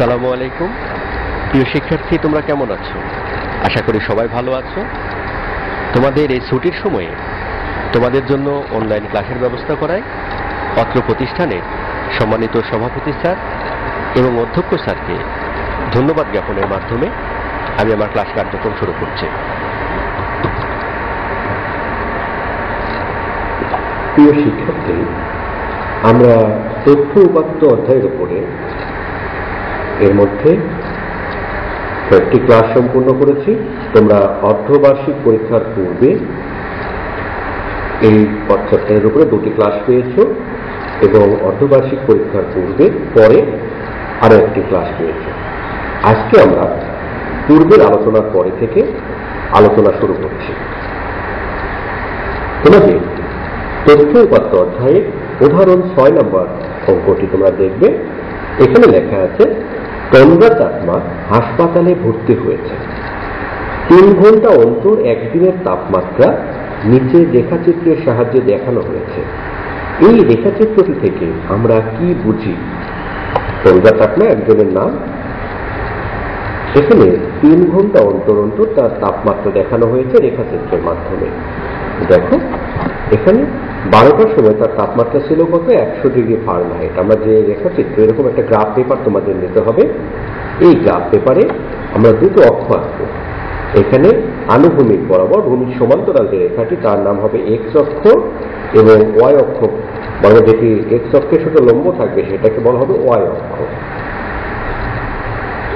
আসসালামু আলাইকুম। প্রিয় শিক্ষার্থী, তোমরা কেমন আছো? আশা করি সবাই ভালো আছো। তোমাদের এই ছুটির সময়ে তোমাদের জন্য অনলাইন ক্লাসের ব্যবস্থা করায় অত্র প্রতিষ্ঠানের সম্মানিত সভাপতি স্যার এবং অধ্যক্ষ স্যারকে ধন্যবাদ জ্ঞাপনের মাধ্যমে আমি আমার ক্লাস কার্যক্রম শুরু করছি। প্রিয় শিক্ষার্থী, আমরা তথ্য উপাত্ত অধ্যায়ের উপরে এর মধ্যে কয়েকটি ক্লাস সম্পূর্ণ করেছি। তোমরা অর্ধবার্ষিক পরীক্ষার পূর্বে এই চ্যাপ্টারের উপরে দুটি ক্লাস পেয়েছো এবং অর্ধবার্ষিক পরীক্ষার পূর্বে পরে আরো একটি ক্লাস পেয়েছো। আজকে আমরা পূর্বের আলোচনার পরে থেকে আলোচনা শুরু করছি। তোমাদের তথ্য উপাত্ত অধ্যায়ের উদাহরণ 6 নম্বর অঙ্কটি তোমরা দেখবে। এখানে লেখা আছে, তন্দ্রা চাকমা হাসপাতালে ভর্তি হয়েছে। 3 ঘন্টা অন্তর একদিনের তাপমাত্রা নিচে রেখাচিত্রের সাহায্যে দেখানো হয়েছে। এই রেখাচিত্রটি থেকে আমরা কি বুঝি? তন্দ্রা চাকমা একজনের নাম। এখানে 3 ঘন্টা অন্তর অন্তর তার তাপমাত্রা দেখানো হয়েছে রেখাচিত্রের মাধ্যমে। দেখো, এখানে 12টার সময় তার তাপমাত্রা ছিল কত? 100 ডিগ্রি ফারেনহাইট। আমরা যে রেখাচিত্র, এরকম একটা গ্রাফ পেপার তোমাদের নিতে হবে। এই গ্রাফ পেপারে আমরা দুটো অক্ষ আঁকবো। এখানে আনুভূমিক বরাবর ভূমির সমান্তরাল যে রেখাটি তার নাম হবে এক্স অক্ষ, এবং ওয়াই অক্ষ মানে যেটি এক্স অক্ষের সাথে লম্ব থাকবে সেটাকে বলা হবে ওয়াই অক্ষ।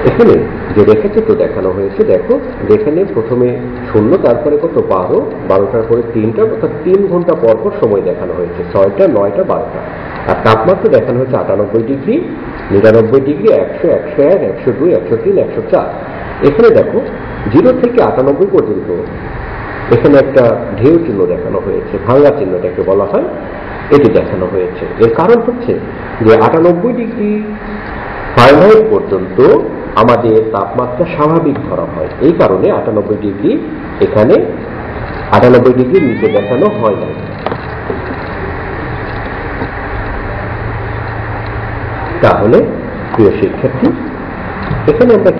এখানে যে রেখাচিত্র দেখানো হয়েছে, দেখো যেখানে প্রথমে 0, তারপরে কত 12, 12টার পরে 3টা, অর্থাৎ 3 ঘন্টা পর পর সময় দেখানো হয়েছে, 6টা, 9টা, 12টা। আর তাপমাত্রা দেখানো হয়েছে 98 ডিগ্রি, 99 ডিগ্রি, 100, 101, 102, 103, 104। এখানে দেখো 0 থেকে 98 পর্যন্ত এখানে একটা ঢেউ চিহ্ন দেখানো হয়েছে, ভাঙা চিহ্নটাকে বলা হয়, এটি দেখানো হয়েছে। এর কারণ হচ্ছে যে 98 ডিগ্রি ফারেনহাইট পর্যন্ত আমাদের তাপমাত্রা স্বাভাবিক ধরা হয়। এই কারণে 98 ডিগ্রি এখানে 98 ডিগ্রির নিচে দেখানো হয় না। তাহলে প্রিয় শিক্ষার্থী, এখানে আমরা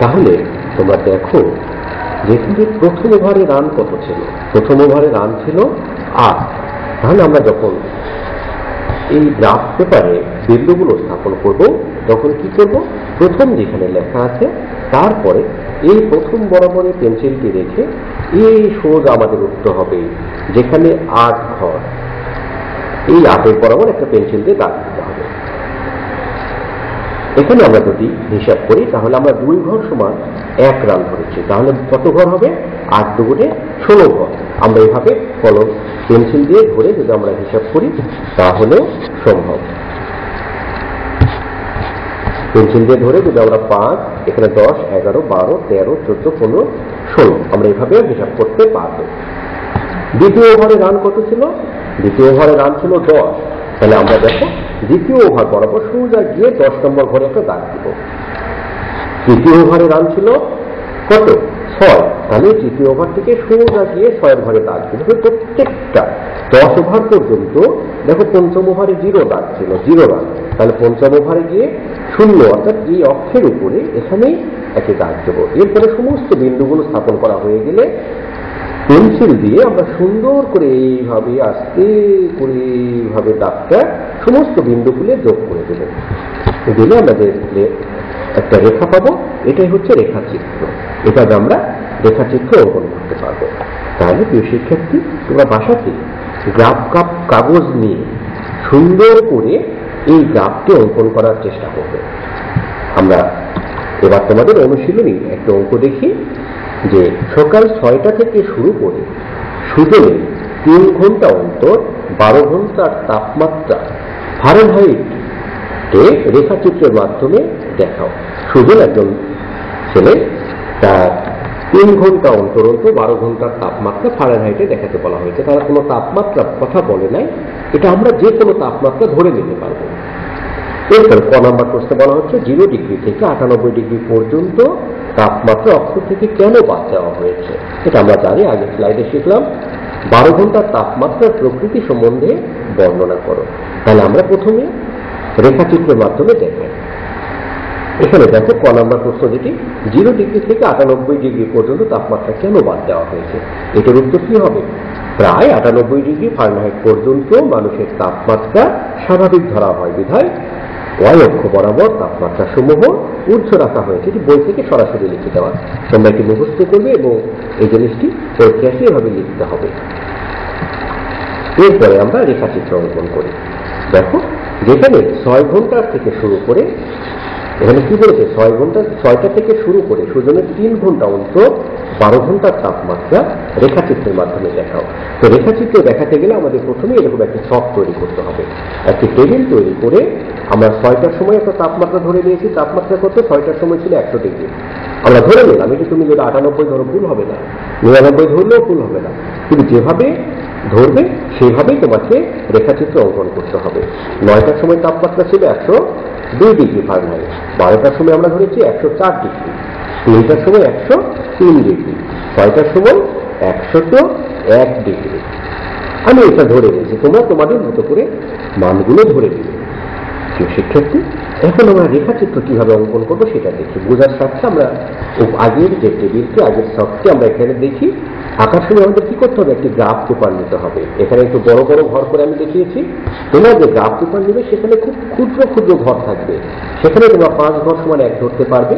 তাহলে তোমরা দেখো যেখানে প্রথম ওভারে রান কত ছিল? প্রথম ওভারে রান ছিল 8। তাহলে আমরা যখন এই গ্রাফ পেপারে বিন্দুগুলো স্থাপন করব, তখন কি করব? প্রথম যেখানে লেখা আছে তারপরে এই প্রথম বরাবরে পেন্সিলটি রেখে এই সোজা আমাদের উঠতে হবে যেখানে 8 ঘর, এই 8-এর বরাবর একটা পেন্সিল দিয়ে দাগ দিতে হবে। এখানে আমরা যদি হিসাব করি তাহলে আমরা 2 ঘর সমান 1 রান ধরেছি। তাহলে কত ঘর হবে? 8 দুগুণে 16 ঘর। আমরা এইভাবে কলম পেন্সিল দিয়ে ধরে যদি আমরা হিসাব করি তাহলেও সম্ভব। পেন্সিল দিয়ে ধরে যদি আমরা 5, এখানে 10, 11, 12, 13, 14, 15, 16 আমরা এইভাবে হিসাব করতে পারব। দ্বিতীয় ওভারে রান কত ছিল? দ্বিতীয় ওভারে রান ছিল 10। তাহলে আমরা দেখো দ্বিতীয় ওভার বরাবর সোজা গিয়ে 10 নম্বর ঘরে একটা দাগ দিব। তৃতীয় ওভারে রান ছিল কত? 6। তাহলে তৃতীয় ওভার থেকে সোজা গিয়ে 6-এর ঘরে দাগ দিব। প্রত্যেকটা 10 ওভার পর্যন্ত দেখো পঞ্চম ওভারে 0 দাগ ছিল, 0 রান। তাহলে পঞ্চম ওভারে গিয়ে 0, অর্থাৎ এই অক্ষের উপরে এখানেই একটি দাগ দেব। এরপরে সমস্ত বিন্দুগুলো স্থাপন করা হয়ে গেলে পেন্সিল দিয়ে আমরা সুন্দর করে এইভাবে আস্তে করে এইভাবে দাগটা সমস্ত বিন্দুগুলো যোগ করে দেব। দিলে আমাদের একটা রেখা পাবো। এটাই হচ্ছে রেখাচিত্র। এভাবে আমরা রেখাচিত্র অঙ্কন করতে পারবো। তাহলে প্রিয় শিক্ষার্থী, তোমরা বাসাতে গ্রাফ কাগজ নিয়ে সুন্দর করে এই গ্রাফটি অঙ্কন করার চেষ্টা করবে। আমরা এবার তোমাদের অনুশীলনী একটা অঙ্ক দেখি যে সকাল 6টা থেকে শুরু করে সুজনে 3 ঘন্টা অন্তর 12 ঘন্টার তাপমাত্রা ফারেনহাইটে রেখাচিত্রের মাধ্যমে দেখাও। সুজন একজন ছেলে, তার 3 ঘন্টা অন্তর অন্তর 12 ঘন্টার তাপমাত্রা ফারেনহাইটে দেখাতে বলা হয়েছে। তারা কোনো তাপমাত্রার কথা বলে নাই, এটা আমরা যে কোনো তাপমাত্রা ধরে নিতে পারবো। এরপর ক নাম্বার প্রশ্নে বলা হচ্ছে 0 ডিগ্রি থেকে 98 ডিগ্রি পর্যন্ত তাপমাত্রা অক্ষ থেকে কেন বাদ দেওয়া হয়েছে? এটা আমরা জানি, আগের স্লাইডে শিখলাম। 12 ঘন্টার তাপমাত্রার প্রকৃতি সম্বন্ধে বর্ণনা করো। তাহলে আমরা প্রথমে রেখাচিত্রের মাধ্যমে দেখায়। এখানে দেখো ক নম্বর প্রশ্ন যেটি 0 ডিগ্রি থেকে 98 ডিগ্রি পর্যন্ত তাপমাত্রা কেন বাদ দেওয়া হয়েছে, এটার উত্তর কি হবে? প্রায় 98 ডিগ্রি ফারেনহাইট পর্যন্ত মানুষের তাপমাত্রা স্বাভাবিক ধরা হয় বিধায় ওয়াই অক্ষ বরাবর তাপমাত্রা সমূহ ঊর্ধ্ব রাখা হয়েছে। এটি বই থেকে সরাসরি লিখে দেওয়া, তোমরা এটি মুখস্থ করবে এবং এই জিনিসটি পরীক্ষায় এভাবে লিখতে হবে। এরপরে আমরা রেখাচিত্র অঙ্কন করি। দেখো যেখানে 6 ঘন্টার থেকে শুরু করে, এখানে কি বলেছে 6টা থেকে শুরু করে সূর্যের 3 ঘন্টা অন্তর 12 ঘন্টার তাপমাত্রা রেখাচিত্রের মাধ্যমে দেখাও। তো রেখাচিত্র দেখাতে গেলে আমাদের প্রথমে এরকম একটি ছক তৈরি করতে হবে। একটি টেবিল তৈরি করে আমরা 6টার সময় একটা তাপমাত্রা ধরে নিয়েছি। তাপমাত্রা কত? 6টার সময় ছিল 100 ডিগ্রি। আমরা ধরে নিলাম, এটি তুমি যদি 98 ধরো ভুল হবে না, 99 ধরলেও ভুল হবে না, কিন্তু যেভাবে ধরবে সেভাবেই তোমাকে রেখাচিত্র অঙ্কন করতে হবে। 9টার সময় তাপমাত্রা ছিল 102 ডিগ্রি ফারেনহাইট, 12টার সময় আমরা ধরেছি 104 ডিগ্রি, 3টার সময় 103 ডিগ্রি, 6টার সময় 101 ডিগ্রি। আমি এটা ধরে নিয়েছি, তোমরা তোমাদের মতো করে মানগুলো ধরে নিবে। শিক্ষার্থী, এখন আমরা রেখাচিত্র কিভাবে অঙ্কন করবো সেটা দেখি। বোঝার স্বার্থে আমরা আগের যে টেবিলকে, আগের ছককে আমরা এখানে দেখি। আঁকার সময় আমাদের কি করতে হবে? একটি গ্রাফ পেপার নিতে হবে। এখানে একটু বড় বড় ঘর করে আমি দেখিয়েছি। তোমরা যে গ্রাফ পেপার নেবে সেখানে খুব ক্ষুদ্র ক্ষুদ্র ঘর থাকবে, সেখানে তোমরা 5 ঘর সমান 1 ধরতে পারবে।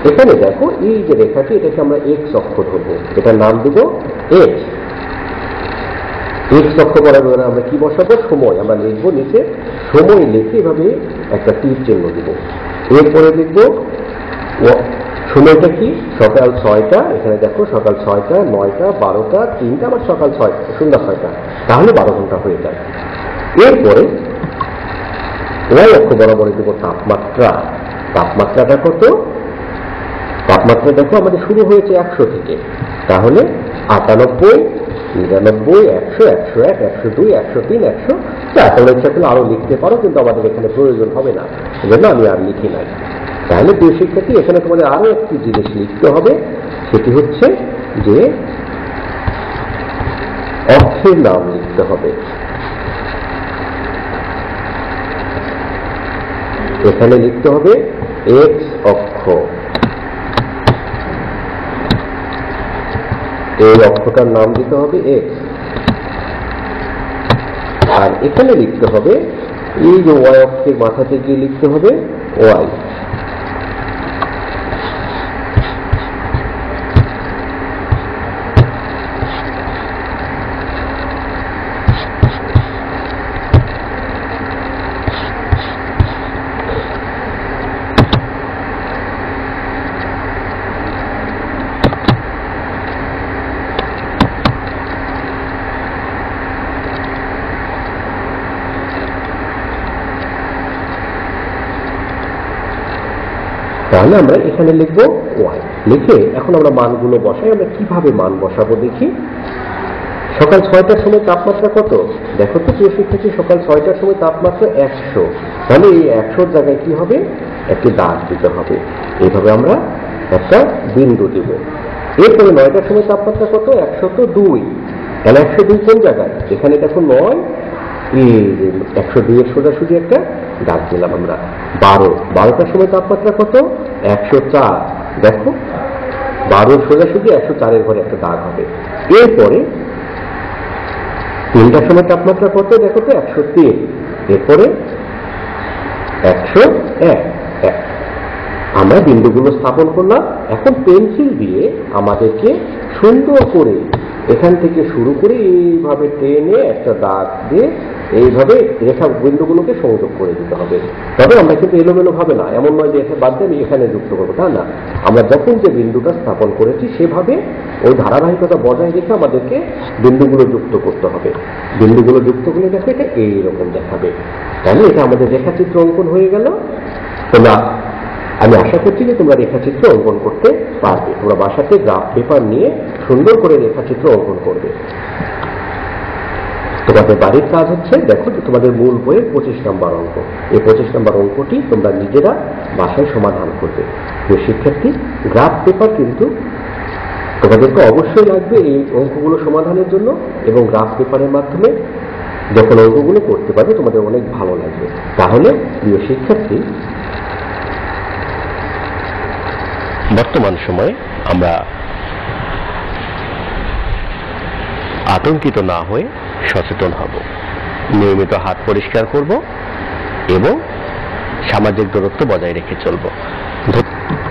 এখানে দেখো এই যে রেখাটি, এটাকে আমরা এক্স অক্ষ ধরবো, এটার নাম দেবো এক্স। এক্স অক্ষ বরাবর আমরা কি বসাবো? সময়। আমরা লিখবো নিচে সময়, লিখে এভাবে একটা তীর চিহ্ন দিব। এরপরে লিখবো সময়টা কি? সকাল 6টা। এখানে দেখো সকাল 6টা, 9টা, 12টা, 3টা, আবার সকাল 6টা, সন্ধ্যা 6টা, তাহলে 12 ঘন্টা হয়ে যায়। এরপরে ওয়াই অক্ষ বরাবর দেবো তাপমাত্রা। তাপমাত্রাটা কত? তাপমাত্রা দেখো আমাদের শুরু হয়েছে 100 থেকে, তাহলে 98, 99, 100, 101, 102, 103, 104। তোমরা ইচ্ছা করলে আরো লিখতে পারো, কিন্তু আমাদের এখানে প্রয়োজন হবে না, সেজন্য আমি আর লিখি নাই। তাহলে প্রিয় শিক্ষার্থী, এখানে তোমাদের আরো একটি জিনিস লিখতে হবে, সেটি হচ্ছে যে অক্ষের নাম লিখতে হবে। এখানে লিখতে হবে এক্স অক্ষ, এই অক্ষটার নাম দিতে হবে এক্স। আর এখানে লিখতে হবে এই যে ওয়াই অক্ষের মাথাতে গিয়ে লিখতে হবে ওয়াই। তাহলে আমরা এখানে লিখবো ওয়াই। লিখে এখন আমরা মানগুলো বসাই। আমরা কিভাবে মান বসাবো দেখি। সকাল 6টার সময় তাপমাত্রা কত? দেখো তো প্রিয় শিক্ষার্থী, সকাল 6টার সময় তাপমাত্রা 100, তাহলে এই 100 জায়গায় কি হবে? একটি দাগ দিতে হবে। এইভাবে আমরা একটা বিন্দু দিব। এরপরে 9টার সময় তাপমাত্রা কত? 102, তাহলে 102 কোন জায়গায়? এখানে দেখো 9, এই 102 এর সোজাসুজি একটা দাগ দিলাম আমরা। 12টার সময় তাপমাত্রা কত? 104, দেখো 12 সোজাসুজি 104 ঘরে একটা দাগ হবে। এরপরে 3টার সময় তাপমাত্রা কত? দেখো তো 103, এরপরে 101। আমরা বিন্দুগুলো স্থাপন করলাম। এখন পেন্সিল দিয়ে আমাদেরকে সুন্দর করে এখান থেকে শুরু করে এইভাবে টেনে একটা দাগ দিয়ে এইভাবে রেখা বিন্দুগুলোকে সংযোগ করে দিতে হবে। তবে আমরা কিন্তু এলোমেলো ভাবে না, এমন নয় যে বাদ দিয়ে আমি এখানে যুক্ত করবো, তা না। আমরা যখন যে বিন্দুটা স্থাপন করেছি সেভাবে ওই ধারাবাহিকতা বজায় রেখে আমাদেরকে বিন্দুগুলো যুক্ত করতে হবে। বিন্দুগুলো যুক্ত করলে দেখো এটা এইরকম দেখাবে। তাহলে এটা আমাদের রেখাচিত্র অঙ্কন হয়ে গেল। তোমরা, আমি আশা করছি যে তোমরা রেখাচিত্র অঙ্কন করতে পারবে। তোমরা বাসাতে গ্রাফ পেপার নিয়ে সুন্দর করে রেখাচিত্র অঙ্কন করবে। তোমাদের বাড়ির কাজ হচ্ছে, দেখো যে তোমাদের মূল বইয়ের 25 নম্বর অঙ্ক, এই 25 নম্বর অঙ্কটি তোমরা নিজেরা বাসায় সমাধান করবে। প্রিয় শিক্ষার্থী, গ্রাফ পেপার কিন্তু তোমাদেরকে অবশ্যই লাগবে এই অঙ্কগুলো সমাধানের জন্য, এবং গ্রাফ পেপারের মাধ্যমে যখন অঙ্কগুলো করতে পারবে তোমাদের অনেক ভালো লাগবে। তাহলে প্রিয় শিক্ষার্থী, বর্তমান সময়ে আমরা আতঙ্কিত না হয়ে সচেতন হব, নিয়মিত হাত পরিষ্কার করব এবং সামাজিক দূরত্ব বজায় রেখে চলব।